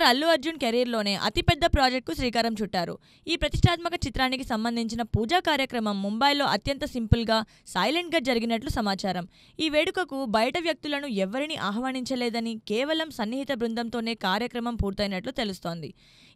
అల్లు అర్జున్ కెరీర్లోనే అతిపెద్ద ప్రాజెక్టుకు శ్రీకారం చుట్టారు. ఈ ప్రతిష్టాత్మక చిత్రానికి సంబంధించిన పూజా కార్యక్రమం ముంబైలో అత్యంత సింపుల్గా, సైలెంట్గా జరిగినట్లు సమాచారం. ఈ వేడుకకు బయట వ్యక్తులను ఎవ్వరినీ ఆహ్వానించలేదని, కేవలం సన్నిహిత బృందంతోనే కార్యక్రమం పూర్తయినట్లు తెలుస్తోంది.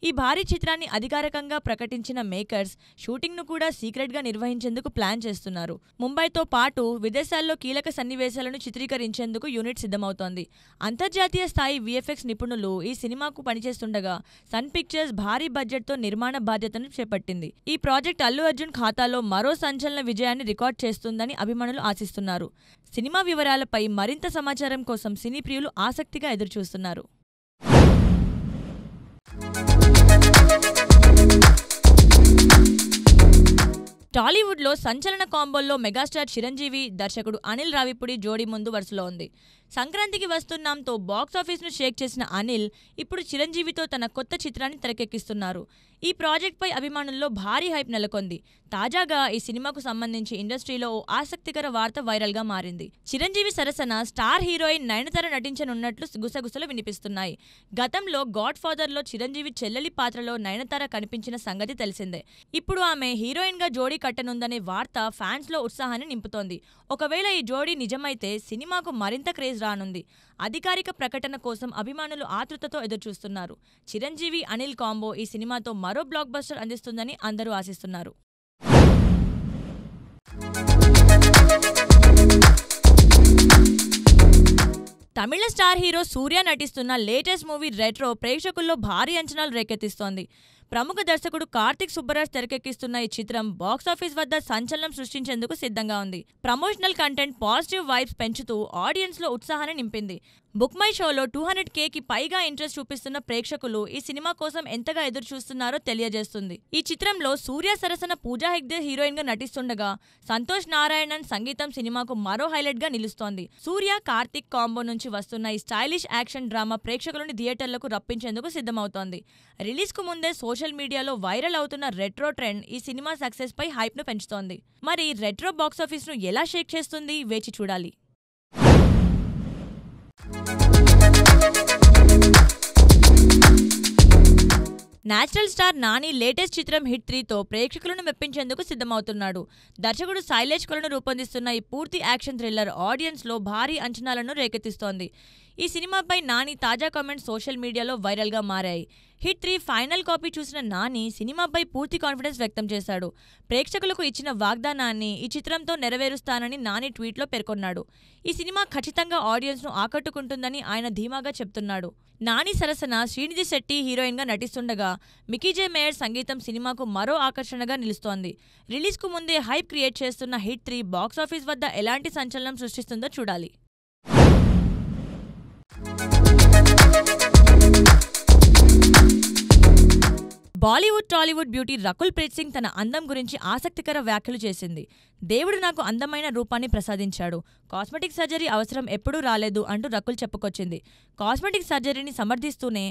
ఈ భారీ చిత్రాన్ని అధికారికంగా ప్రకటించిన మేకర్స్ షూటింగ్ను కూడా సీక్రెట్గా నిర్వహించేందుకు ప్లాన్ చేస్తున్నారు. ముంబైతో పాటు విదేశాల్లో కీలక సన్నివేశాలను చిత్రీకరించేందుకు యూనిట్ సిద్ధమవుతోంది. అంతర్జాతీయ స్థాయి విఎఫ్ఎక్స్ నిపుణులు ఈ సినిమాకు పనిచేస్తుండగా సన్ పిక్చర్స్ భారీ బడ్జెట్తో నిర్మాణ బాధ్యతను చేపట్టింది. ఈ ప్రాజెక్ట్ అల్లు అర్జున్ ఖాతాలో మరో సంచలన విజయాన్ని రికార్డ్ చేస్తుందని అభిమానులు ఆశిస్తున్నారు. సినిమా వివరాలపై మరింత సమాచారం కోసం సినీ ప్రియులు ఆసక్తిగా ఎదురుచూస్తున్నారు. టాలీవుడ్లో సంచలన కాంబోల్లో మెగాస్టార్ చిరంజీవి, దర్శకుడు అనిల్ రావిపూడి జోడీ ముందు వరుసలో ఉంది. సంక్రాంతికి వస్తున్నాంతో బాక్సాఫీస్ను షేక్ చేసిన అనిల్ ఇప్పుడు చిరంజీవితో తన కొత్త చిత్రాన్ని తెరకెక్కిస్తున్నారు. ఈ ప్రాజెక్ట్పై అభిమానుల్లో భారీ హైప్ నెలకొంది. తాజాగా ఈ సినిమాకు సంబంధించి ఇండస్ట్రీలో ఓ ఆసక్తికర వార్త వైరల్గా మారింది. చిరంజీవి సరసన స్టార్ హీరోయిన్ నయనతార నటించనున్నట్లు గుసగుసలు వినిపిస్తున్నాయి. గతంలో గాడ్ ఫాదర్లో చిరంజీవి చెల్లెలి పాత్రలో నయనతార కనిపించిన సంగతి తెలిసిందే. ఇప్పుడు ఆమె హీరోయిన్గా జోడీ కట్టనుందనే వార్త ఫ్యాన్స్లో ఉత్సాహాన్ని నింపుతోంది. ఒకవేళ ఈ జోడీ నిజమైతే సినిమాకు మరింత క్రేజ్ రానుంది. అధికారిక ప్రకటన కోసం అభిమానులు ఆతృతతో ఎదురుచూస్తున్నారు. చిరంజీవి అనిల్ కాంబో ఈ సినిమాతో మరో బ్లాక్ బస్టర్ అందిస్తుందని అందరూ ఆశిస్తున్నారు. తమిళ స్టార్ హీరో సూర్య నటిస్తున్న లేటెస్ట్ మూవీ రెట్రో ప్రేక్షకుల్లో భారీ అంచనాలు రేకెత్తిస్తోంది. ప్రముఖ దర్శకుడు కార్తిక్ సుబ్బరాజ్ తెరకెక్కిస్తున్న ఈ చిత్రం బాక్సాఫీస్ వద్ద సంచలనం సృష్టించేందుకు సిద్ధంగా ఉంది. ప్రమోషనల్ కంటెంట్ పాజిటివ్ వైబ్స్ పెంచుతూ ఆడియన్స్లో ఉత్సాహాన్ని నింపింది. బుక్ మై షోలో 200Kకి పైగా ఇంట్రెస్ట్ చూపిస్తున్న ప్రేక్షకులు ఈ సినిమా కోసం ఎంతగా ఎదురు చూస్తున్నారో తెలియజేస్తుంది. ఈ చిత్రంలో సూర్య సరసన పూజా హెగ్డే హీరోయిన్గా నటిస్తుండగా సంతోష్ నారాయణన్ సంగీతం సినిమాకు మరో హైలైట్గా నిలుస్తోంది. సూర్య కార్తిక్ కాంబో నుంచి వస్తున్న ఈ స్టైలిష్ యాక్షన్ డ్రామా ప్రేక్షకులను థియేటర్లకు రప్పించేందుకు సిద్ధమవుతోంది. రిలీజ్కు ముందే సోషల్ మీడియాలో వైరల్ అవుతున్న రెట్రో ట్రెండ్ ఈ సినిమా సక్సెస్ పై హైప్ను పెంచుతోంది. మరి రెట్రో బాక్సాఫీస్ను ఎలా షేక్ చేస్తుంది వేచి చూడాలి. నేచురల్ స్టార్ నాని లేటెస్ట్ చిత్రం హిట్ 3తో ప్రేక్షకులను మెప్పించేందుకు సిద్ధమవుతున్నాడు. దర్శకుడు శైలేష్ కొలను రూపొందిస్తున్న ఈ పూర్తి యాక్షన్ థ్రిల్లర్ ఆడియన్స్లో భారీ అంచనాలను రేకెత్తిస్తోంది. ఈ సినిమాపై నాని తాజా కామెంట్స్ సోషల్ మీడియాలో వైరల్గా మారాయి. హిట్ 3 ఫైనల్ కాపీ చూసిన నాని సినిమాపై పూర్తి కాన్ఫిడెన్స్ వ్యక్తం చేశాడు. ప్రేక్షకులకు ఇచ్చిన వాగ్దానాన్ని ఈ చిత్రంతో నెరవేరుస్తానని నాని ట్వీట్లో పేర్కొన్నాడు. ఈ సినిమా ఖచ్చితంగా ఆడియన్స్ను ఆకట్టుకుంటుందని ఆయన ధీమాగా చెప్తున్నాడు. నాని సరసన శ్రీనిధి శెట్టి హీరోయిన్గా నటిస్తుండగా మికీ జే మేయర్ సంగీతం సినిమాకు మరో ఆకర్షణగా నిలుస్తోంది. రిలీజ్కు ముందే హైప్ క్రియేట్ చేస్తున్న హిట్ 3 బాక్సాఫీస్ వద్ద ఎలాంటి సంచలనం సృష్టిస్తుందో చూడాలి. బాలీవుడ్ టాలీవుడ్ బ్యూటీ రకుల్ ప్రీత్ సింగ్ తన అందం గురించి ఆసక్తికర వ్యాఖ్యలు చేసింది. దేవుడు నాకు అందమైన రూపాన్ని ప్రసాదించాడు. కాస్మెటిక్ సర్జరీ అవసరం ఎప్పుడూ రాలేదు అంటూ రకుల్ చెప్పుకొచ్చింది. కాస్మెటిక్ సర్జరీని సమర్థిస్తూనే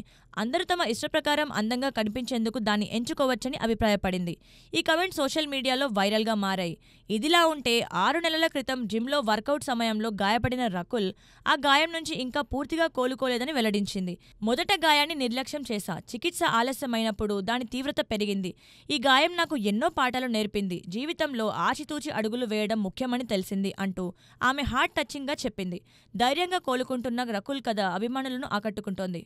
అందరూ తమ ఇష్టప్రకారం అందంగా కనిపించేందుకు దాన్ని ఎంచుకోవచ్చని అభిప్రాయపడింది. ఈ కమెంట్ సోషల్ మీడియాలో వైరల్గా మారాయి. ఇదిలా ఉంటే 6 నెలల క్రితం జిమ్లో వర్కౌట్ సమయంలో గాయపడిన రకుల్ ఆ గాయం నుంచి ఇంకా పూర్తిగా కోలుకోలేదని వెల్లడించింది. మొదట గాయాన్ని నిర్లక్ష్యం చేశా. చికిత్స ఆలస్యమైనప్పుడు దాని తీవ్రత పెరిగింది. ఈ గాయం నాకు ఎన్నో పాఠాలు నేర్పింది. జీవితంలో ఆచితూచి అడుగులు వేయడం ముఖ్యమని తెలిసింది అంటూ ఆమె హార్ట్ టచింగ్గా చెప్పింది. ధైర్యంగా కోలుకుంటున్న రకుల్ కథ అభిమానులను ఆకట్టుకుంటోంది.